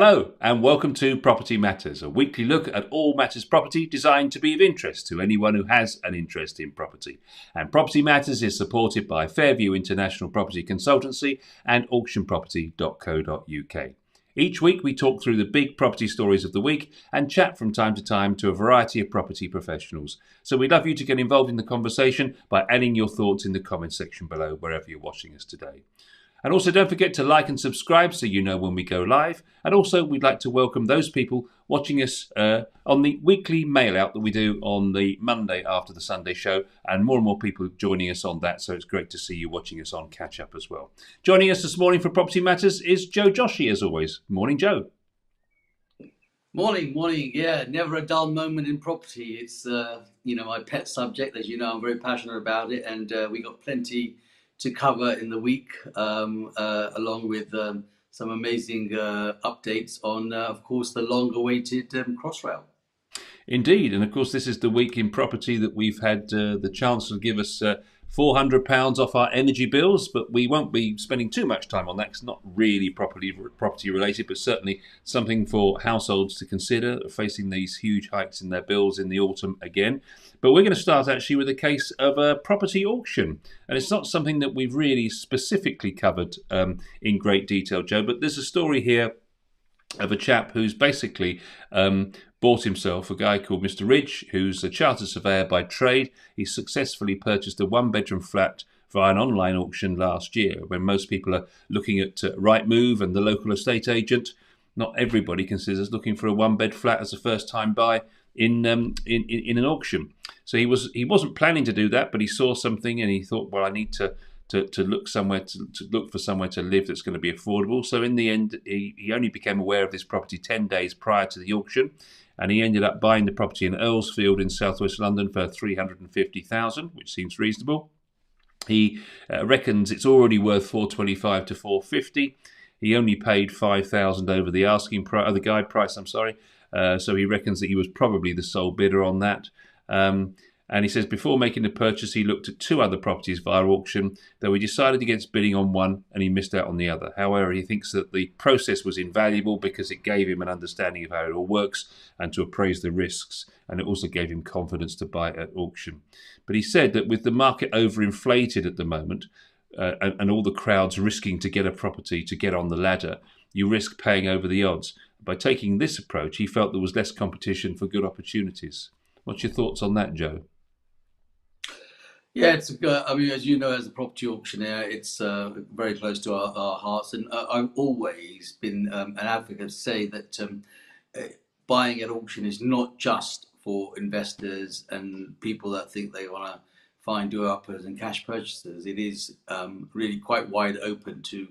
Hello and welcome to Property Matters, a weekly look at all matters property designed to be of interest to anyone who has an interest in property. And Property Matters is supported by Fairview International Property Consultancy and auctionproperty.co.uk. Each week we talk through the big property stories of the week and chat from time to time to a variety of property professionals. So we'd love you to get involved in the conversation by adding your thoughts in the comment section below wherever you're watching us today. And also don't forget to like and subscribe so you know when we go live. And also we'd like to welcome those people watching us on the weekly mail out that we do on the Monday after the Sunday show. And more people joining us on that. So it's great to see you watching us on Catch Up as well. Joining us this morning for Property Matters is Joe Joshi as always. Morning, Joe. Morning. Yeah, never a dull moment in property. It's, my pet subject. As you know, I'm very passionate about it. And we got plenty to cover in the week, along with some amazing updates on, of course, the long-awaited Crossrail. Indeed, and of course this is the week in property that we've had the Chancellor give us £400 off our energy bills, but we won't be spending too much time on that. It's not really property related, but certainly something for households to consider facing these huge hikes in their bills in the autumn again. But we're going to start actually with a case of a property auction, and it's not something that we've really specifically covered in great detail, Joe, but there's a story here of a chap who's basically bought himself, a guy called Mr. Ridge, who's a chartered surveyor by trade. He successfully purchased a one-bedroom flat via an online auction last year. When most people are looking at Rightmove and the local estate agent, not everybody considers looking for a one-bed flat as a first-time buy in an auction. So he wasn't planning to do that, but he saw something and he thought, well, I need to look somewhere to look for somewhere to live that's going to be affordable. So in the end, he only became aware of this property 10 days prior to the auction, and he ended up buying the property in Earlsfield in southwest London for $350,000, which seems reasonable. He reckons it's already worth $425 to $450. He only paid $5,000 over the asking price, the guide price. So he reckons that he was probably the sole bidder on that. And he says before making the purchase, he looked at two other properties via auction, though he decided against bidding on one and he missed out on the other. However, he thinks that the process was invaluable because it gave him an understanding of how it all works and to appraise the risks, and it also gave him confidence to buy at auction. But he said that with the market overinflated at the moment, and all the crowds risking to get a property to get on the ladder, you risk paying over the odds. By taking this approach, he felt there was less competition for good opportunities. What's your thoughts on that, Joe? Yeah, as you know, as a property auctioneer, it's very close to our hearts. And I've always been an advocate to say that buying at auction is not just for investors and people that think they want to find do-uppers and cash purchasers. It is really quite wide open to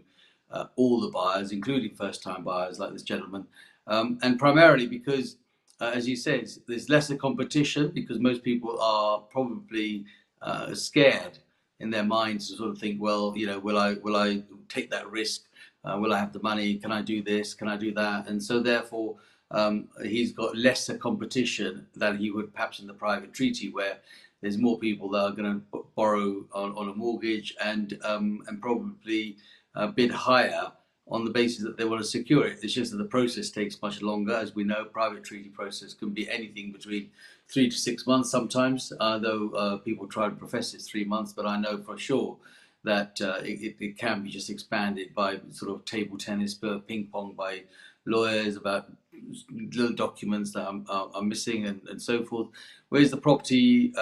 all the buyers, including first-time buyers like this gentleman. And primarily because, as you said, there's lesser competition because most people are probably scared in their minds to sort of think, well, will I take that risk? Will I have the money? Can I do this? Can I do that? And so therefore, he's got lesser competition than he would perhaps in the private treaty, where there's more people that are going to borrow on a mortgage and probably bid higher on the basis that they want to secure it. It's just that the process takes much longer. As we know, private treaty process can be anything between 3 to 6 months sometimes, though people try to profess it's 3 months, but I know for sure that it can be just expanded by sort of table tennis, ping pong by lawyers about little documents that are missing and so forth. Whereas the property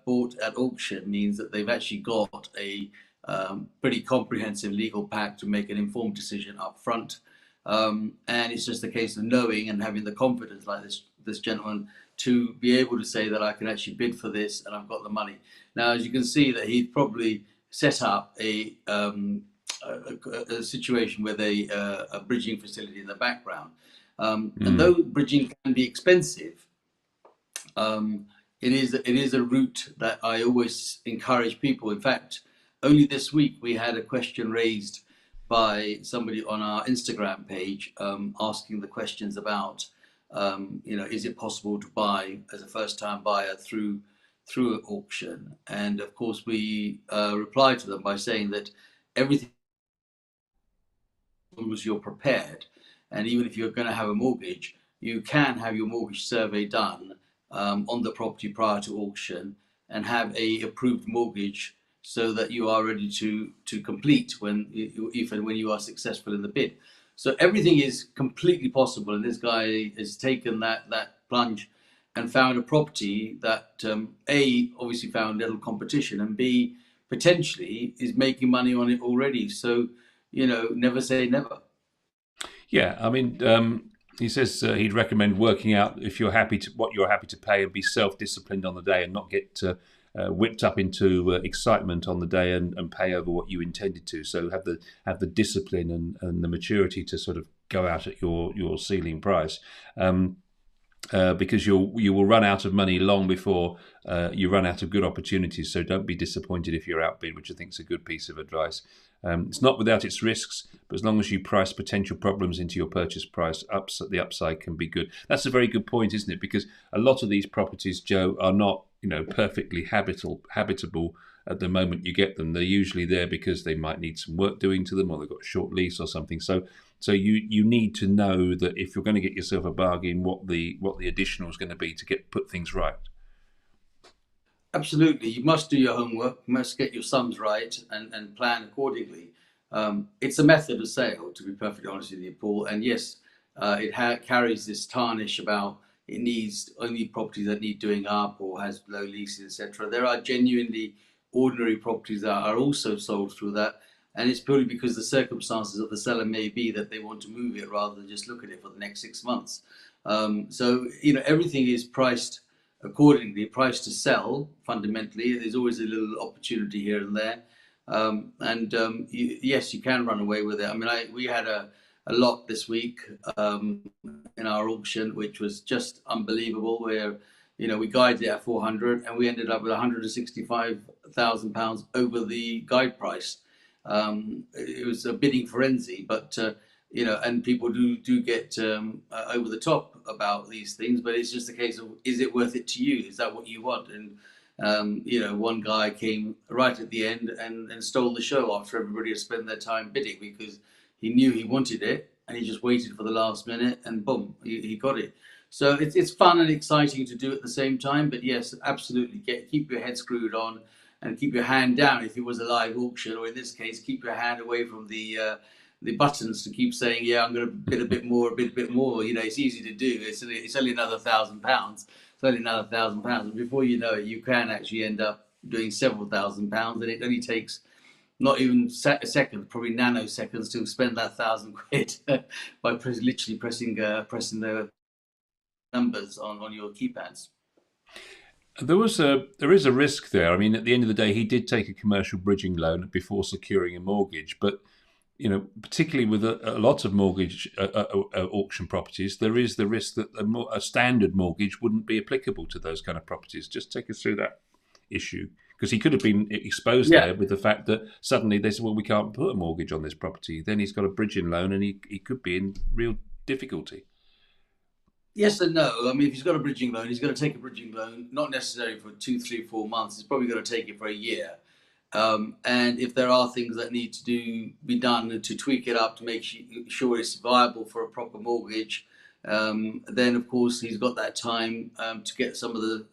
bought at auction means that they've actually got a pretty comprehensive legal pack to make an informed decision up front. And it's just a case of knowing and having the confidence like this gentleman to be able to say that I can actually bid for this and I've got the money. Now, as you can see, that he's probably set up a situation with a bridging facility in the background. And though bridging can be expensive, it is a route that I always encourage people. In fact, only this week we had a question raised by somebody on our Instagram page asking the questions about, is it possible to buy as a first-time buyer through an auction? And of course, we replied to them by saying that everything as long as you're prepared. and even if you're going to have a mortgage, you can have your mortgage survey done on the property prior to auction and have a approved mortgage so that you are ready to complete when if and when you are successful in the bid. So everything is completely possible, and this guy has taken that plunge and found a property that A, obviously found little competition, and B, potentially is making money on it already. So, never say never. Yeah, I mean, he says he'd recommend working out if you're happy to what you're happy to pay and be self-disciplined on the day and not get whipped up into excitement on the day and pay over what you intended to. So have the discipline and the maturity to sort of go out at your ceiling price. Because you will run out of money long before you run out of good opportunities. So don't be disappointed if you're outbid, which I think is a good piece of advice. It's not without its risks, but as long as you price potential problems into your purchase price, the upside can be good. That's a very good point, isn't it? Because a lot of these properties, Joe, are not perfectly habitable at the moment you get them. They're usually there because they might need some work doing to them, or they've got a short lease or something. So you need to know that if you're going to get yourself a bargain, what the additional is going to be to put things right. Absolutely. You must do your homework, you must get your sums right and plan accordingly. It's a method of sale, to be perfectly honest with you, Paul. And yes, it carries this tarnish about it needs only properties that need doing up or has low leases, etc. There are genuinely ordinary properties that are also sold through that. And it's purely because the circumstances of the seller may be that they want to move it rather than just look at it for the next 6 months. So, everything is priced accordingly, priced to sell fundamentally. There's always a little opportunity here and there. Yes, you can run away with it. I mean, we had a lot this week in our auction, which was just unbelievable, where we guided it at 400 and we ended up with £165,000 over the guide price. It was a bidding frenzy, but and people do get over the top about these things, but it's just a case of, is it worth it to you? Is that what you want? And one guy came right at the end and stole the show after everybody had spent their time bidding, because he knew he wanted it and he just waited for the last minute and boom, he got it. So it's fun and exciting to do at the same time. But yes, absolutely, keep your head screwed on and keep your hand down if it was a live auction, or in this case, keep your hand away from the buttons to keep saying, yeah, I'm going to bid a bit more, a bit more. It's easy to do. It's only another £1,000. It's only another £1,000, and before you know it, you can actually end up doing several £1,000s, and it only takes not even a second, probably nanoseconds, to spend that £1,000 by literally pressing the numbers on your keypads. There is a risk there. I mean, at the end of the day, he did take a commercial bridging loan before securing a mortgage, but particularly with a lot of mortgage auction properties, there is the risk that a standard mortgage wouldn't be applicable to those kind of properties. Just take us through that issue, because he could have been exposed there with the fact that suddenly they said, well, we can't put a mortgage on this property. Then he's got a bridging loan and he could be in real difficulty. Yes and no. I mean, if he's got a bridging loan, he's going to take a bridging loan, not necessarily for 2, 3, 4 months. He's probably going to take it for a year. And if there are things that need to be done to tweak it up to make sure it's viable for a proper mortgage, then of course he's got that time to get some of the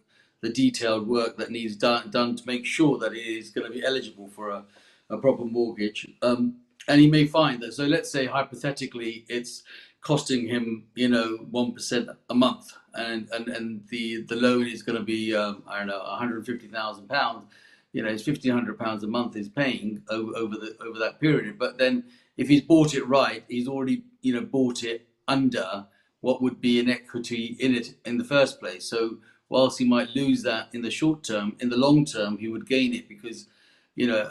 detailed work that needs done to make sure that it is going to be eligible for a proper mortgage. And he may find that. So let's say hypothetically it's costing him 1% a month, and the loan is going to be I don't know, £150,000. It's £1,500 a month he's paying over that period. But then if he's bought it right, he's already bought it under what would be an equity in it in the first place. So whilst he might lose that in the short term, in the long term he would gain it, because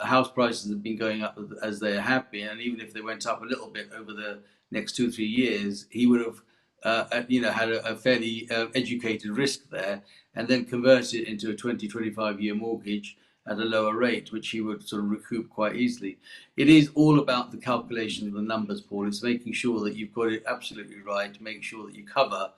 house prices have been going up as they have been, and even if they went up a little bit over the next 2 or 3 years, he would have had a fairly educated risk there, and then convert it into a 20-25 year mortgage at a lower rate, which he would sort of recoup quite easily. It is all about the calculation of the numbers, Paul. It's making sure that you've got it absolutely right, make sure that you cover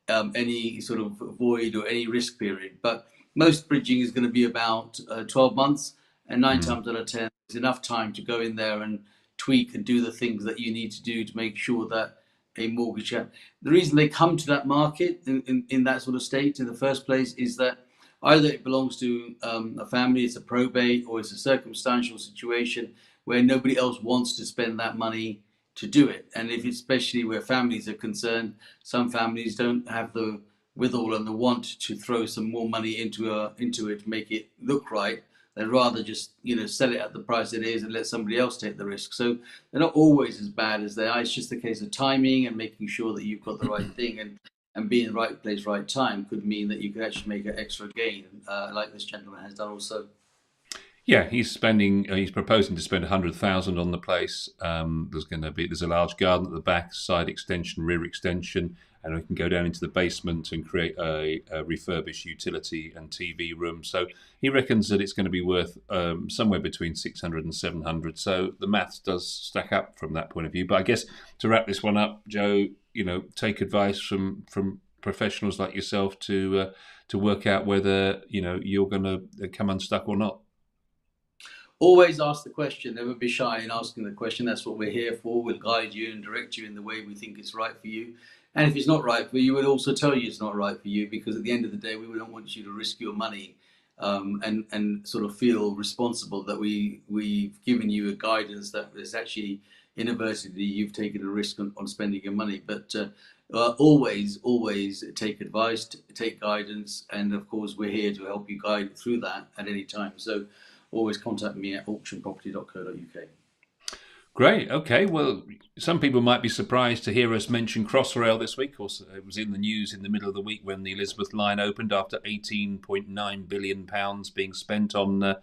any sort of void or any risk period. But most bridging is going to be about 12 months, and 9 times out of 10, there's enough time to go in there and tweak and do the things that you need to do to make sure that a mortgage. The reason they come to that market in that sort of state in the first place is that either it belongs to a family, it's a probate, or it's a circumstantial situation where nobody else wants to spend that money to do it. And if especially where families are concerned, some families don't have the withal and the want to throw some more money into it to make it look right. They'd rather just sell it at the price it is and let somebody else take the risk. So they're not always as bad as they are. It's just a case of timing and making sure that you've got the right thing, and being in the right place, right time could mean that you could actually make an extra gain, like this gentleman has done also. Yeah, he's spending. He's proposing to spend 100,000 on the place. There's a large garden at the back, side extension, rear extension, and we can go down into the basement and create a refurbished utility and TV room. So he reckons that it's going to be worth somewhere between 600 and 700. So the maths does stack up from that point of view. But I guess to wrap this one up, Joe, take advice from professionals like yourself to work out whether you're going to come unstuck or not. Always ask the question. Never be shy in asking the question. That's what we're here for. We'll guide you and direct you in the way we think it's right for you. And if it's not right for you, we'll also tell you it's not right for you, because at the end of the day, we don't want you to risk your money and sort of feel responsible that we've given you a guidance that is actually inadvertently you've taken a risk on spending your money. But always take advice, take guidance, and of course we're here to help you guide through that at any time. So always contact me at auctionproperty.co.uk. Great. Okay. Well, some people might be surprised to hear us mention Crossrail this week. Of course, it was in the news in the middle of the week when the Elizabeth line opened after £18.9 billion being spent on the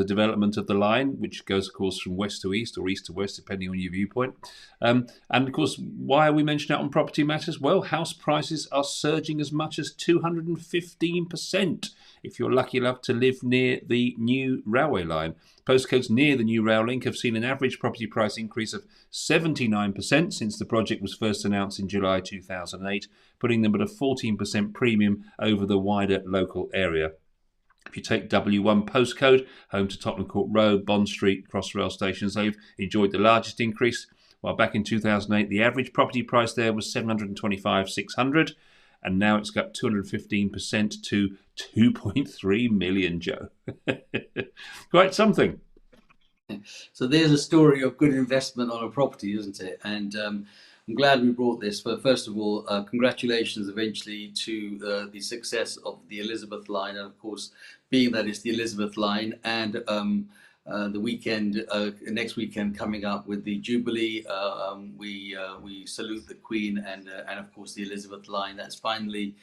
development of the line, which goes, of course, from west to east or east to west, depending on your viewpoint. And, of course, why are we mentioning it on Property Matters? Well, house prices are surging as much as 215% if you're lucky enough to live near the new railway line. Postcodes near the new rail link have seen an average property price increase of 79% since the project was first announced in July 2008, putting them at a 14% premium over the wider local area. If you take W1 postcode, home to Tottenham Court Road, Bond Street, Crossrail stations, they've enjoyed the largest increase. While back in 2008, the average property price there was $725,600, and now it's got 215% to 2.3 million, Joe. Quite something. So there's a story of good investment on a property, isn't it? And I'm glad we brought this. But first of all, congratulations eventually to the success of the Elizabeth line, and of course, being that it's the Elizabeth line, and the weekend, next weekend coming up with the Jubilee, we salute the Queen and of course the Elizabeth line that's finally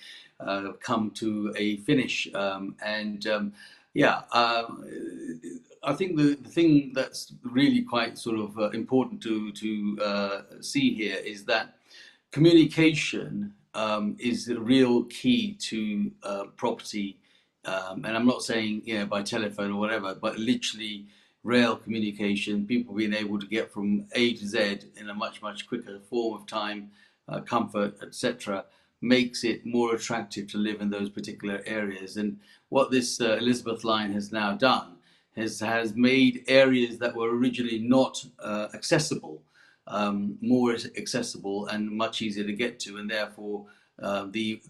come to a finish. I think the thing that's really quite sort of important to see here is that communication is the real key to property. And I'm not saying by telephone or whatever, but literally rail communication, people being able to get from A to Z in a much quicker form of time, comfort, etc., makes it more attractive to live in those particular areas. And what this Elizabeth line has now done has made areas that were originally not accessible more accessible and much easier to get to, and therefore the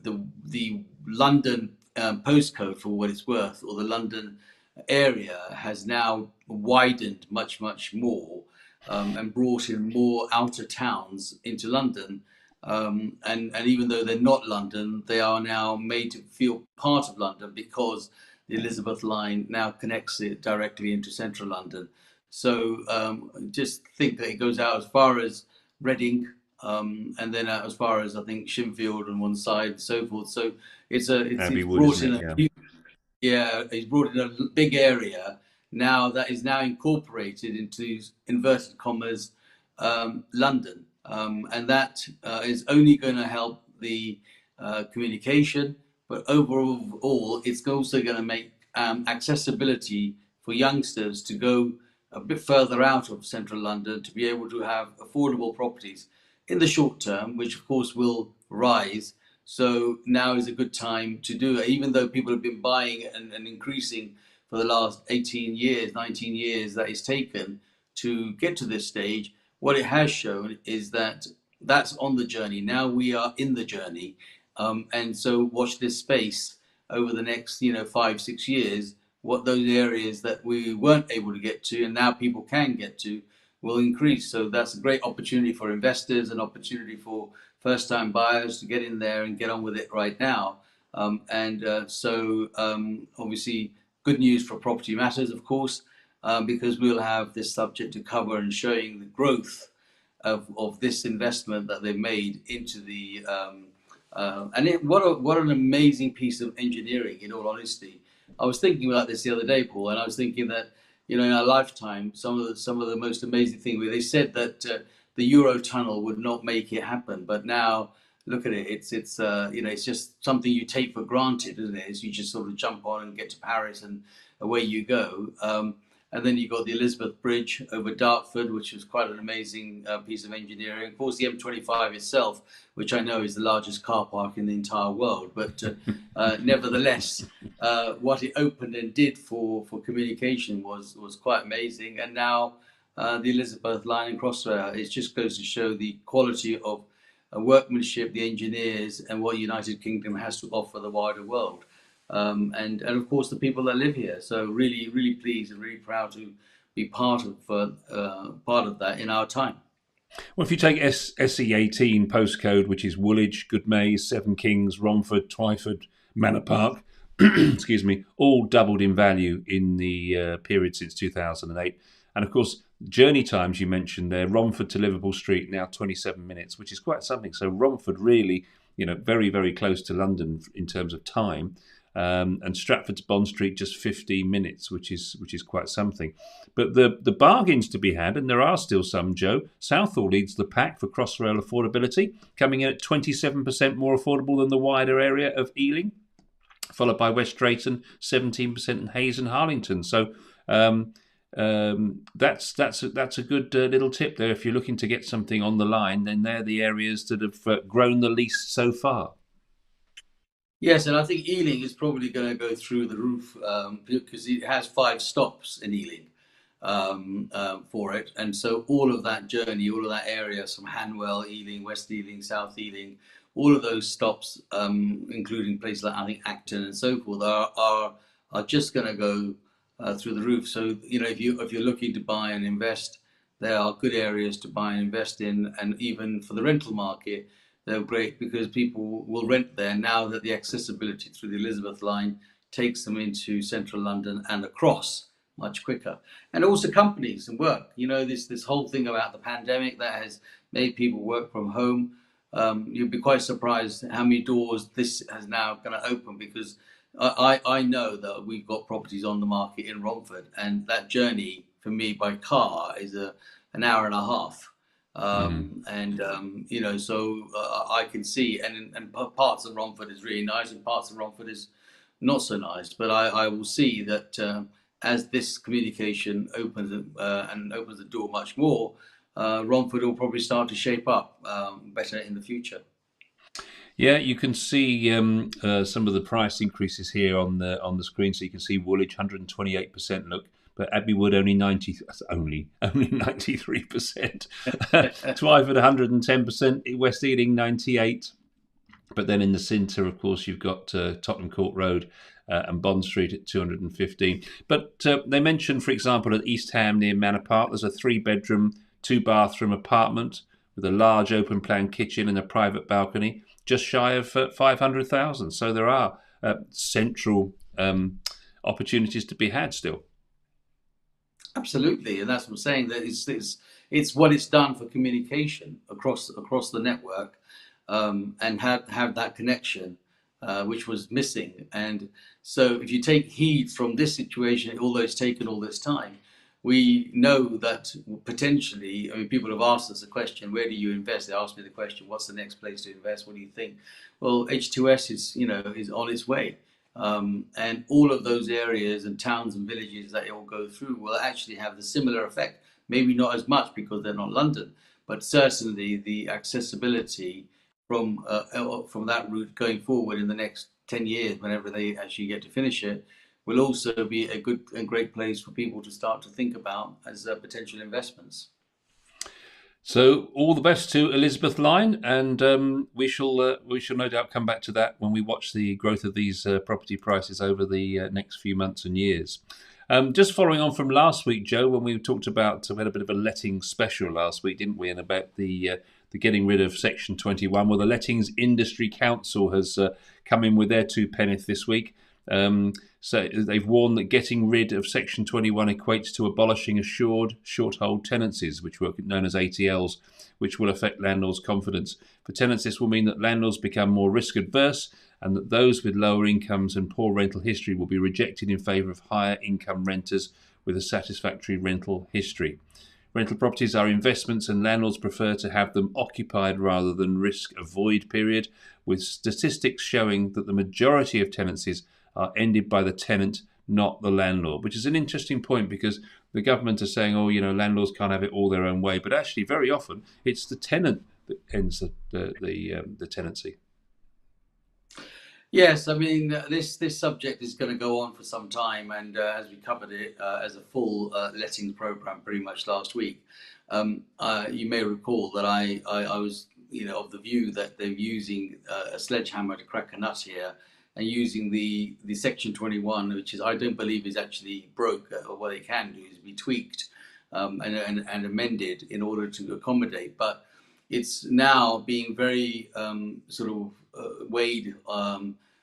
London postcode, for what it's worth, or the London area has now widened much more and brought in more outer towns into London. And even though they're not London, they are now made to feel part of London because the Elizabeth line now connects it directly into central London. So just think that it goes out as far as Reading, and then out as far as I think Shinfield on one side, and so forth. So it's brought in it's brought in a big area now that is now incorporated into inverted commas London, and that is only going to help the communication. But overall, it's also going to make accessibility for youngsters to go a bit further out of central London to be able to have affordable properties in the short term, which of course will rise. So now is a good time to do it, even though people have been buying and increasing for the last 18 years, 19 years that it's taken to get to this stage. What it has shown is that that's on the journey. Now we are in the journey, and so watch this space over the next 5-6 years. What those areas that we weren't able to get to, and now people can get to, will increase. So that's a great opportunity for investors, an opportunity for first-time buyers to get in there and get on with it right now. Obviously, good news for Property Matters, of course, because we'll have this subject to cover and showing the growth of this investment that they've made into the what an amazing piece of engineering, in all honesty. I was thinking about this the other day, Paul, and I was thinking that in our lifetime, some of the most amazing things. They said that the Eurotunnel would not make it happen, but now look at it. It's just something you take for granted, isn't it? You just sort of jump on and get to Paris, and away you go. And then you've got the Elizabeth Bridge over Dartford, which was quite an amazing piece of engineering. Of course, the M25 itself, which I know is the largest car park in the entire world. But nevertheless, what it opened and did for communication was quite amazing. And now the Elizabeth line and Crossrail, it just goes to show the quality of workmanship, the engineers, and what United Kingdom has to offer the wider world. And of course the people that live here. So really, really pleased and really proud to be part of that in our time. Well, if you take SE18 postcode, which is Woolwich, Goodmayes, Seven Kings, Romford, Twyford, Manor Park, excuse me, all doubled in value in the period since 2008. And of course, journey times you mentioned there, Romford to Liverpool Street, now 27 minutes, which is quite something. So Romford really, very, very close to London in terms of time. And Stratford to Bond Street just 15 minutes, which is quite something. But the bargains to be had, and there are still some, Joe. Southall leads the pack for Crossrail affordability, coming in at 27% more affordable than the wider area of Ealing, followed by West Drayton, 17%, and Hayes and Harlington. So that's a good little tip there. If you're looking to get something on the line, then they're the areas that have grown the least so far. Yes, and I think Ealing is probably going to go through the roof because it has 5 stops in Ealing for it. And so all of that journey, all of that area, from Hanwell, Ealing, West Ealing, South Ealing, all of those stops, including places like I think Acton and so forth, are just going to go through the roof. So if you're looking to buy and invest, there are good areas to buy and invest in, and even for the rental market, they're great because people will rent there now that the accessibility through the Elizabeth line takes them into central London and across much quicker. And also companies and work. This whole thing about the pandemic that has made people work from home. You'd be quite surprised how many doors this has now going to open, because I know that we've got properties on the market in Romford, and that journey for me by car is an hour and a half. So I can see, and parts of Romford is really nice, and parts of Romford is not so nice. But I will see that as this communication opens and opens the door much more, Romford will probably start to shape up better in the future. Yeah, you can see some of the price increases here on the screen. So you can see Woolwich 128%. Look. But Abbey Wood only 93%. Twyford 110%. West Ealing 98%. But then in the centre, of course, you've got Tottenham Court Road and Bond Street at 215. But they mentioned, for example, at East Ham near Manor Park, there's a 3-bedroom, 2-bathroom apartment with a large open-plan kitchen and a private balcony, just shy of 500,000. So there are central opportunities to be had still. Absolutely, and that's what I'm saying. That it's what it's done for communication across the network, and have that connection, which was missing. And so, if you take heed from this situation, although it's taken all this time, we know that potentially. I mean, people have asked us the question: where do you invest? They asked me the question: what's the next place to invest? What do you think? Well, H2S is on its way. And all of those areas and towns and villages that it will go through will actually have the similar effect. Maybe not as much because they're not London, but certainly the accessibility from that route going forward in the next 10 years, whenever they actually get to finish it, will also be a good and great place for people to start to think about as potential investments. So all the best to Elizabeth Line, and we shall no doubt come back to that when we watch the growth of these property prices over the next few months and years. Just following on from last week, Joe, when we talked about, we had a bit of a letting special last week, didn't we? And about the getting rid of Section 21. Well, the Lettings Industry Council has come in with their two penneth this week. So they've warned that getting rid of Section 21 equates to abolishing assured short-hold tenancies, which were known as ATLs, which will affect landlords' confidence. For tenants, this will mean that landlords become more risk-adverse and that those with lower incomes and poor rental history will be rejected in favour of higher income renters with a satisfactory rental history. Rental properties are investments and landlords prefer to have them occupied rather than risk a void period, with statistics showing that the majority of tenancies are ended by the tenant, not the landlord, which is an interesting point because the government are saying, oh, landlords can't have it all their own way. But actually, very often, it's the tenant that ends the tenancy. Yes, I mean, this subject is going to go on for some time, and as we covered it as a full lettings program pretty much last week, you may recall that I was of the view that they're using a sledgehammer to crack a nut here, and using the Section 21, which is I don't believe is actually broke, or what they can do is be tweaked and amended in order to accommodate, but it's now being very sort of weighed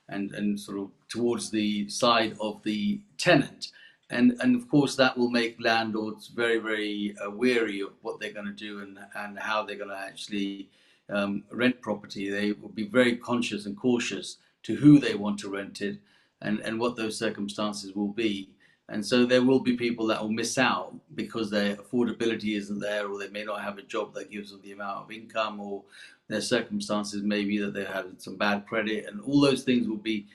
and sort of towards the side of the tenant. And of course, that will make landlords very, very wary of what they're going to do and how they're going to actually rent property. They will be very conscious and cautious to who they want to rent it and what those circumstances will be. And so there will be people that will miss out because their affordability isn't there, or they may not have a job that gives them the amount of income, or their circumstances may be that they had some bad credit, and all those things will be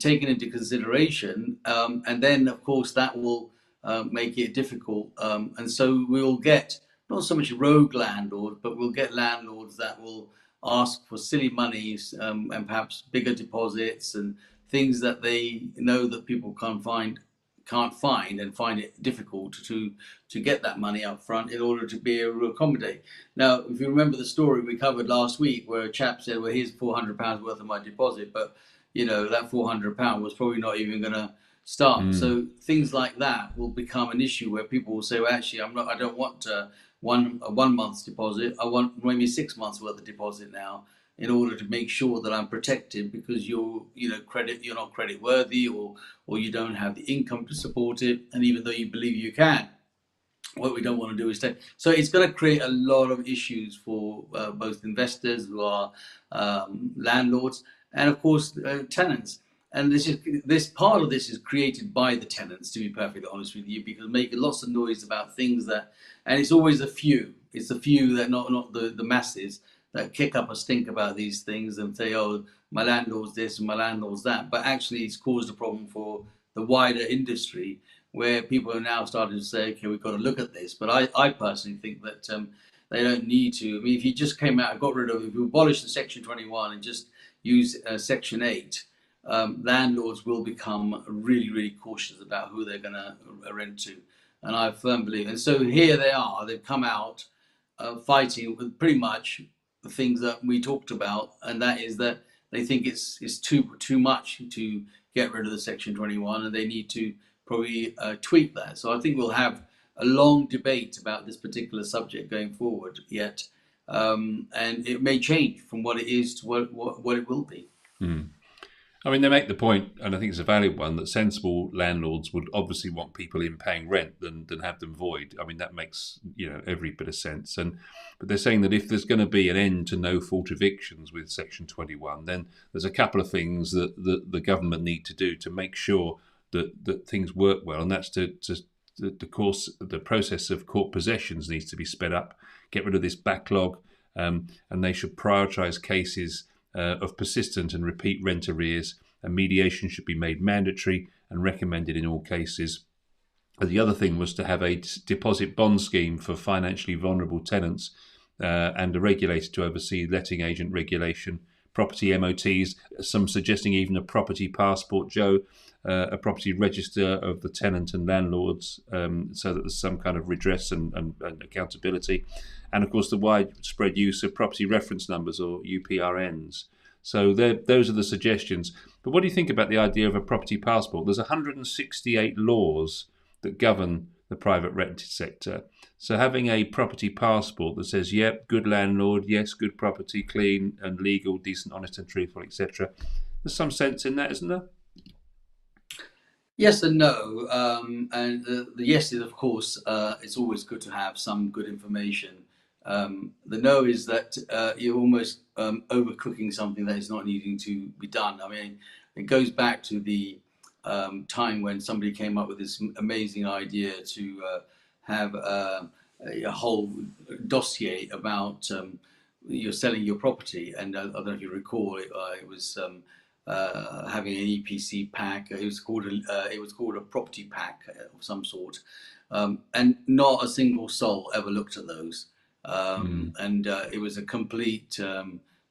taken into consideration. And then, of course, that will make it difficult. And so we will get not so much rogue landlords, but we'll get landlords that will ask for silly monies and perhaps bigger deposits and things that they know that people can't find and find it difficult to get that money up front in order to be able to accommodate. Now, if you remember the story we covered last week where a chap said, well, here's £400 worth of my deposit, but that £400 was probably not even going to start. So things like that will become an issue where people will say, well, actually, I don't want a 1 month's deposit. I want maybe 6 months worth of deposit now, in order to make sure that I'm protected, because you're not credit worthy, or you don't have the income to support it, and even though you believe you can, what we don't want to do is take. So it's going to create a lot of issues for both investors who are landlords, and of course tenants. And this part of this is created by the tenants, to be perfectly honest with you, because making lots of noise about things and it's always a few. It's a few that not the masses that kick up a stink about these things and say, oh, my landlord's this and my landlord's that. But actually, it's caused a problem for the wider industry, where people are now starting to say, okay, we've got to look at this. But I personally think that they don't need to. I mean, if you just came out and if you abolish the Section 21 and just use Section 8, landlords will become really, really cautious about who they're going to rent to. And I firmly believe. And so here they are. They've come out fighting with pretty much the things that we talked about, and that is that they think it's too much to get rid of the Section 21, and they need to probably tweak that. So I think we'll have a long debate about this particular subject going forward yet, and it may change from what it is to what it will be. I mean, they make the point, and I think it's a valid one, that sensible landlords would obviously want people in paying rent than have them void. I mean, that makes every bit of sense. But they're saying that if there's going to be an end to no-fault evictions with Section 21, then there's a couple of things that the government need to do to make sure that things work well, and that's the process of court possessions needs to be sped up, get rid of this backlog, and they should prioritise cases of persistent and repeat rent arrears, and mediation should be made mandatory and recommended in all cases. And the other thing was to have a deposit bond scheme for financially vulnerable tenants, and a regulator to oversee letting agent regulation, property MOTs, some suggesting even a property passport, Joe, a property register of the tenant and landlords, so that there's some kind of redress and accountability. And of course, the widespread use of property reference numbers, or UPRNs. So those are the suggestions. But what do you think about the idea of a property passport? There's 168 laws that govern the private rented sector. So having a property passport that says, yep, good landlord, yes, good property, clean and legal, decent, honest and truthful, etc. There's some sense in that, isn't there? Yes and no. And the yes is, of course, it's always good to have some good information. The no is that you're almost overcooking something that is not needing to be done. I mean, it goes back to the time when somebody came up with this amazing idea to have a whole dossier about you're selling your property. And I don't know if you recall, it was having an EPC pack. It was called a property pack of some sort, and not a single soul ever looked at those. And it was a complete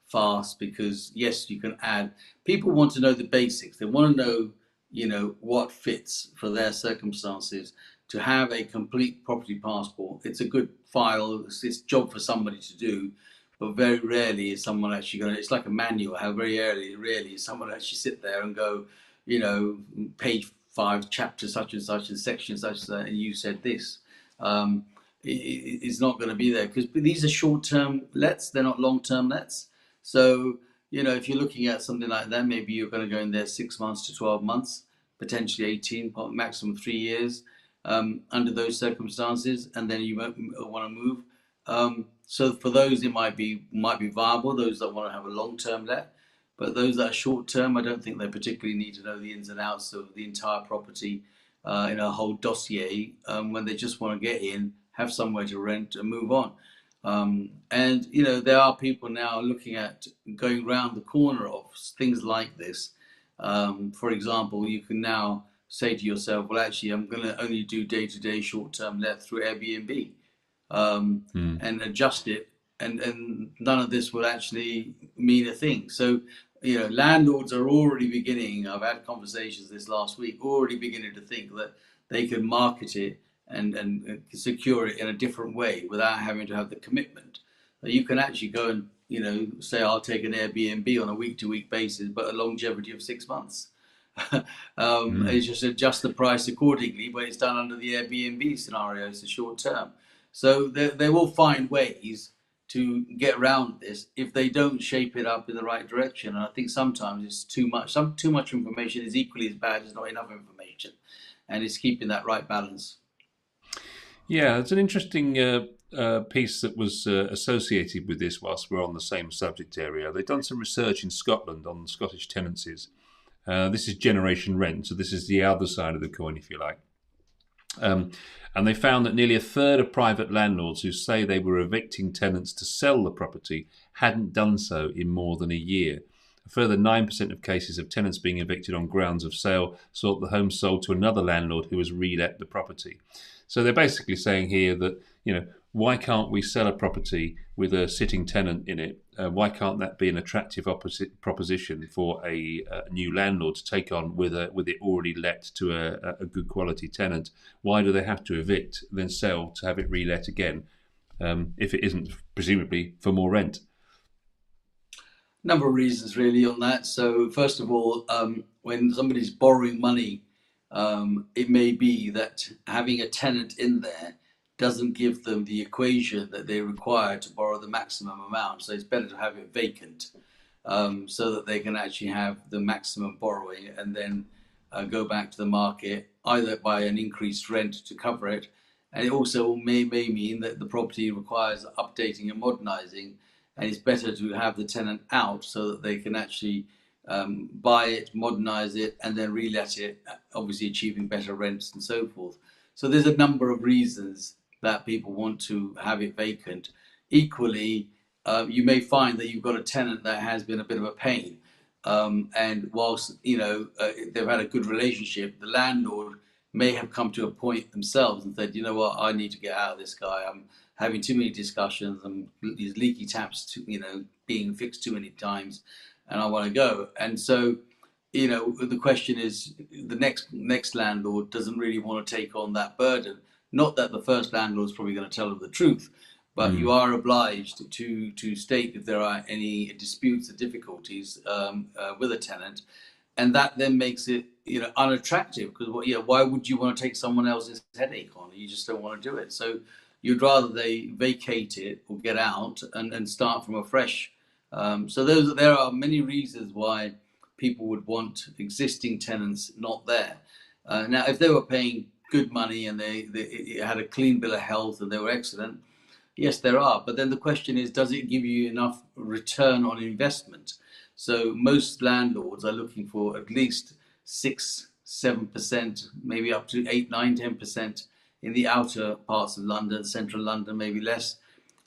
farce, because yes, you can add. People want to know the basics. They want to know, what fits for their circumstances. To have a complete property passport, it's a good file. It's a job for somebody to do, but very rarely is someone actually going to. It's like a manual. How very rarely is someone actually sit there and go, page 5, chapter such and such, and section such and such, and you said this. It's not going to be there, because these are short-term lets. They're not long-term lets. So, if you're looking at something like that, maybe you're going to go in there 6 months to 12 months, potentially 18, maximum 3 years, under those circumstances, and then you want to move. So for those, it might be viable, those that want to have a long-term let. But those that are short-term, I don't think they particularly need to know the ins and outs of the entire property in a whole dossier, when they just want to get in, have somewhere to rent, and move on. And there are people now looking at going round the corner of things like this. For example, you can now say to yourself, well, actually, I'm going to only do day-to-day short-term let through Airbnb, and adjust it, and none of this will actually mean a thing. So, landlords are already beginning. I've had conversations this last week, already beginning to think that they can market it and secure it in a different way without having to have the commitment. You can actually go and say, I'll take an Airbnb on a week-to-week basis, but a longevity of 6 months. It's just adjust the price accordingly, but it's done under the Airbnb scenario. It's a short term. So they will find ways to get around this if they don't shape it up in the right direction. And I think sometimes it's too much. Too much information is equally as bad as not enough information, and it's keeping that right balance. Yeah, it's an interesting piece that was associated with this whilst we're on the same subject area. They've done some research in Scotland on Scottish tenancies. This is generation rent, so this is the other side of the coin, if you like. And they found that nearly a third of private landlords who say they were evicting tenants to sell the property hadn't done so in more than a year. A further 9% of cases of tenants being evicted on grounds of sale sought the home sold to another landlord who has re-let the property. So they're basically saying here that, why can't we sell a property with a sitting tenant in it? Why can't that be an attractive proposition for a new landlord to take on with it already let to a good quality tenant? Why do they have to evict, then sell to have it re-let again, if it isn't presumably for more rent? Number of reasons really on that. So first of all, when somebody's borrowing money, it may be that having a tenant in there doesn't give them the equation that they require to borrow the maximum amount. So it's better to have it vacant, so that they can actually have the maximum borrowing, and then go back to the market either by an increased rent to cover it. And it also may mean that the property requires updating and modernising, and it's better to have the tenant out so that they can actually buy it, modernise it, and then re-let it, obviously achieving better rents and so forth. So there's a number of reasons that people want to have it vacant. Equally, you may find that you've got a tenant that has been a bit of a pain, and whilst they've had a good relationship, the landlord may have come to a point themselves and said, you know what, I need to get out of this guy. I'm having too many discussions. These leaky taps, being fixed too many times, and I want to go. And so, the question is, the next landlord doesn't really want to take on that burden. Not that the first landlord is probably going to tell them the truth, but you are obliged to state if there are any disputes or difficulties with a tenant, and that then makes it unattractive, because why would you want to take someone else's headache on? You just don't want to do it. So you'd rather they vacate it or get out and start from afresh. So there are many reasons why people would want existing tenants not there. Now, if they were paying good money and they had a clean bill of health and they were excellent, yes, there are. But then the question is, does it give you enough return on investment? So most landlords are looking for at least 6, 7%, maybe up to 8, 9, 10% in the outer parts of London, central London, maybe less,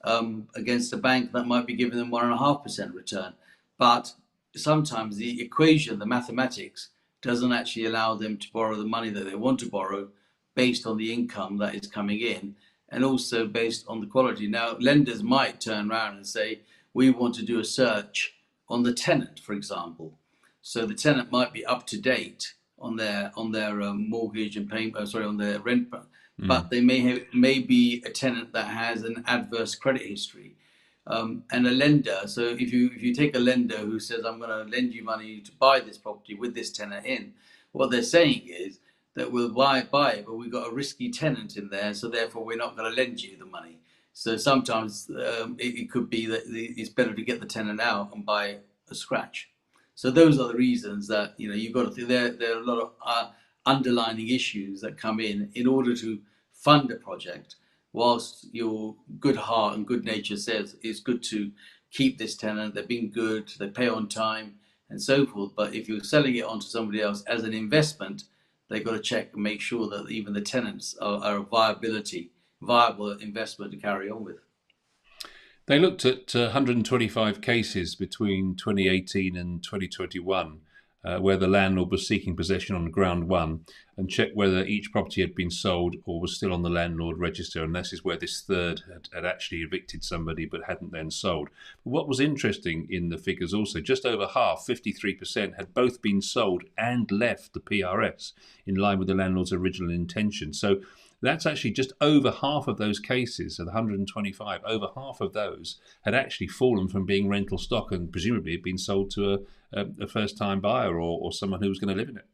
against a bank that might be giving them 1.5% return. But sometimes the equation, the mathematics, doesn't actually allow them to borrow the money that they want to borrow based on the income that is coming in, and also based on the quality. Now, lenders might turn around and say, we want to do a search on the tenant, for example. So the tenant might be up to date on their mortgage and payment, on their rent, but they may be a tenant that has an adverse credit history. And a lender, so if you take a lender who says, I'm going to lend you money to buy this property with this tenant in, what they're saying is that we'll buy it, but we've got a risky tenant in there, so therefore we're not going to lend you the money. So sometimes it could be that it's better to get the tenant out and buy a scratch. So those are the reasons that you've got to think. There are a lot of underlying issues that come in order to fund a project. Whilst your good heart and good nature says it's good to keep this tenant, they're being good, they pay on time, and so forth. But if you're selling it on to somebody else as an investment, they've got to check and make sure that even the tenants are a viable investment to carry on with. They looked at 125 cases between 2018 and 2021 where the landlord was seeking possession on ground one, and checked whether each property had been sold or was still on the landlord register. And this is where this third had actually evicted somebody but hadn't then sold. But what was interesting in the figures also, just over half, 53%, had both been sold and left the PRS in line with the landlord's original intention. So that's actually just over half of those cases, of the 125, over half of those had actually fallen from being rental stock and presumably had been sold to a first-time buyer or someone who was going to live in it.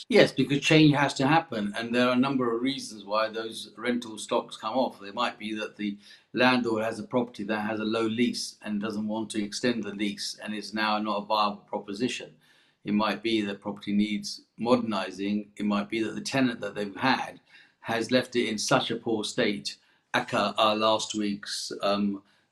Yes, because change has to happen, and there are a number of reasons why those rental stocks come off. It might be that the landlord has a property that has a low lease and doesn't want to extend the lease, and it's now not a viable proposition. It might be that property needs modernising. It might be that the tenant that they've had has left it in such a poor state, aka our last week's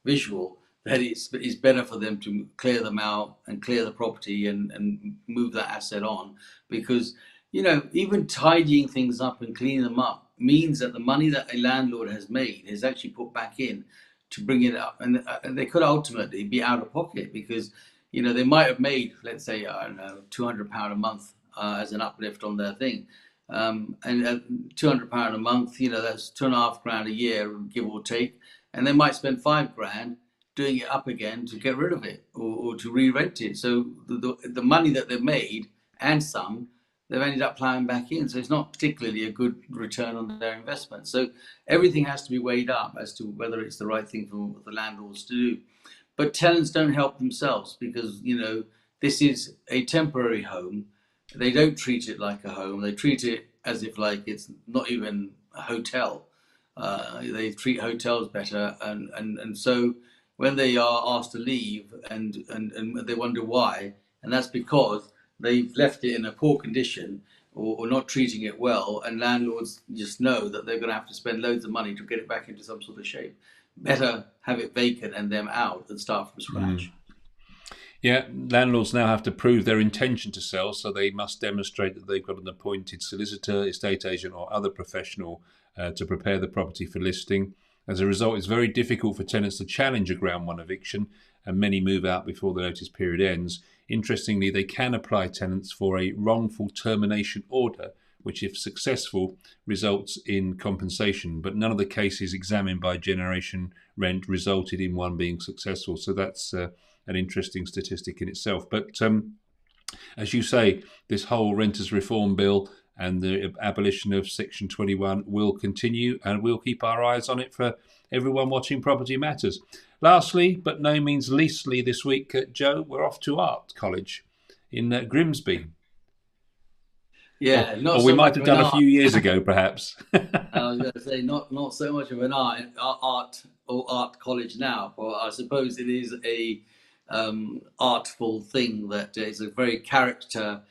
visual, that it's better for them to clear them out and clear the property and move that asset on. Because, even tidying things up and cleaning them up means that the money that a landlord has made is actually put back in to bring it up. And they could ultimately be out of pocket because they might have made, let's say, I don't know, £200 a month as an uplift on their thing. And £200 a month, that's £2.5 grand a year, give or take. And they might spend £5 grand doing it up again to get rid of it or to re-rent it. So the money that they've made and some, they've ended up plowing back in. So it's not particularly a good return on their investment. So everything has to be weighed up as to whether it's the right thing for the landlords to do. But tenants don't help themselves because, this is a temporary home. They don't treat it like a home. They treat it as if like it's not even a hotel. They treat hotels better. And so when they are asked to leave and they wonder why, and that's because they've left it in a poor condition or not treating it well, and landlords just know that they're going to have to spend loads of money to get it back into some sort of shape. Better have it vacant and them out than start from scratch. Yeah, landlords now have to prove their intention to sell, so they must demonstrate that they've got an appointed solicitor, estate agent or other professional to prepare the property for listing. As a result, it's very difficult for tenants to challenge a ground one eviction, and many move out before the notice period ends. Interestingly, they can apply tenants for a wrongful termination order, which, if successful, results in compensation. But none of the cases examined by Generation Rent resulted in one being successful. So that's an interesting statistic in itself. But as you say, this whole renters reform bill and the abolition of Section 21 will continue, and we'll keep our eyes on it for everyone watching Property Matters. Lastly, but no means leastly, this week, Joe, we're off to Art College in Grimsby. Yeah, not or we so might much have of done an a few years ago, perhaps. I was going to say not so much of an art or art college now, but I suppose it is a artful thing that is a very characterful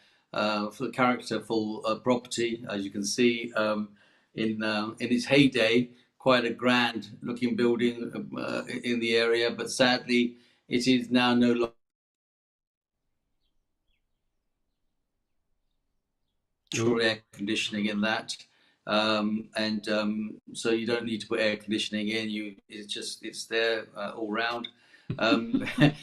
property, as you can see in its heyday. Quite a grand looking building in the area, but sadly, it is now no longer air conditioning in that. So you don't need to put air conditioning in. It's there all round. The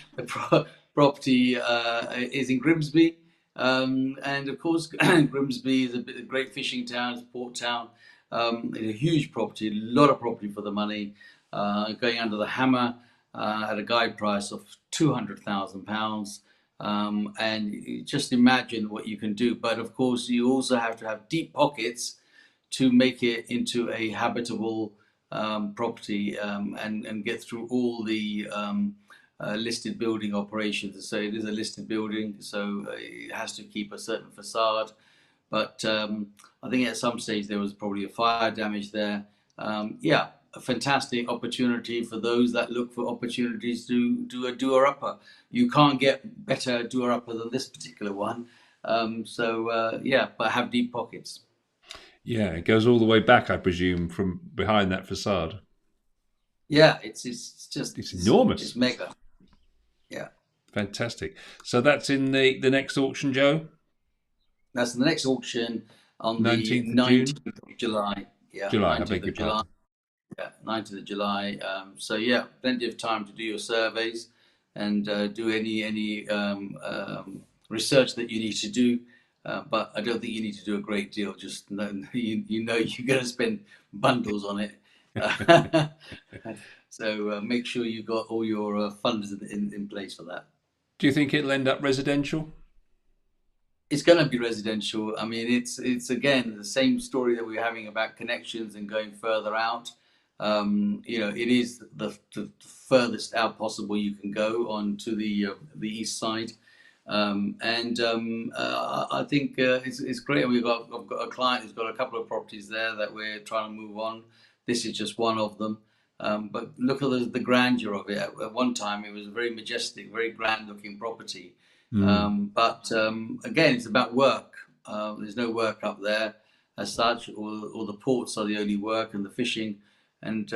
property is in Grimsby, and of course Grimsby is a great fishing town, it's a port town. It's a huge property, a lot of property for the money, going under the hammer at a guide price of £200,000. And just imagine what you can do. But of course, you also have to have deep pockets to make it into a habitable property and get through all the listed building operations. So it is a listed building, so it has to keep a certain facade. But I think at some stage there was probably a fire damage there. Yeah, a fantastic opportunity for those that look for opportunities to do a doer-upper. You can't get better doer-upper than this particular one. Yeah, but have deep pockets. Yeah, it goes all the way back, I presume, from behind that facade. Yeah, it's enormous. It's mega. Yeah. Fantastic. So that's in the next auction, Joe? That's the next auction on the 19th of July. Yeah, July, 19th I beg your of July. pardon. Yeah, 19th of July. So yeah, plenty of time to do your surveys and do any research that you need to do. But I don't think you need to do a great deal. Just know, you know you're going to spend bundles on it. So make sure you've got all your funds in place for that. Do you think it'll end up residential? It's going to be residential. I mean, it's again the same story that we're having about connections and going further out. It is the furthest out possible you can go on to the east side. I think it's great. I've got a client who's got a couple of properties there that we're trying to move on. This is just one of them. But look at the grandeur of it. At one time, it was a very majestic, very grand-looking property. But again, it's about work. There's no work up there as such, or the ports are the only work, and the fishing, and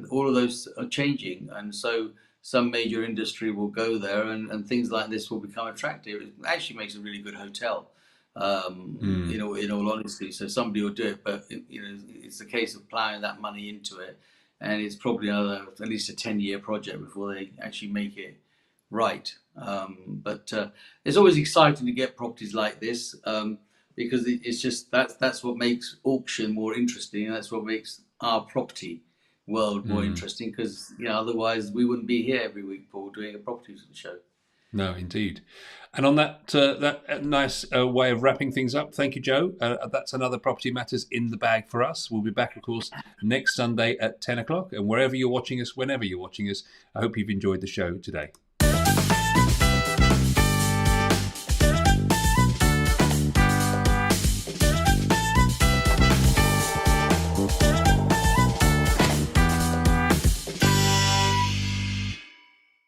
all of those are changing. And so some major industry will go there, and things like this will become attractive. It actually makes a really good hotel, in all honesty. So somebody will do it, but it's a case of plowing that money into it, and it's probably at least a 10-year project before they actually make it right. But it's always exciting to get properties like this, because it's just that's what makes auction more interesting, and that's what makes our property world more interesting, because otherwise we wouldn't be here every week, Paul, doing a property show. No, indeed. And on that nice way of wrapping things up, thank you, Joe. That's another Property Matters in the bag for us. We'll be back, of course, next Sunday at 10 o'clock. And wherever you're watching us, whenever you're watching us, I hope you've enjoyed the show today.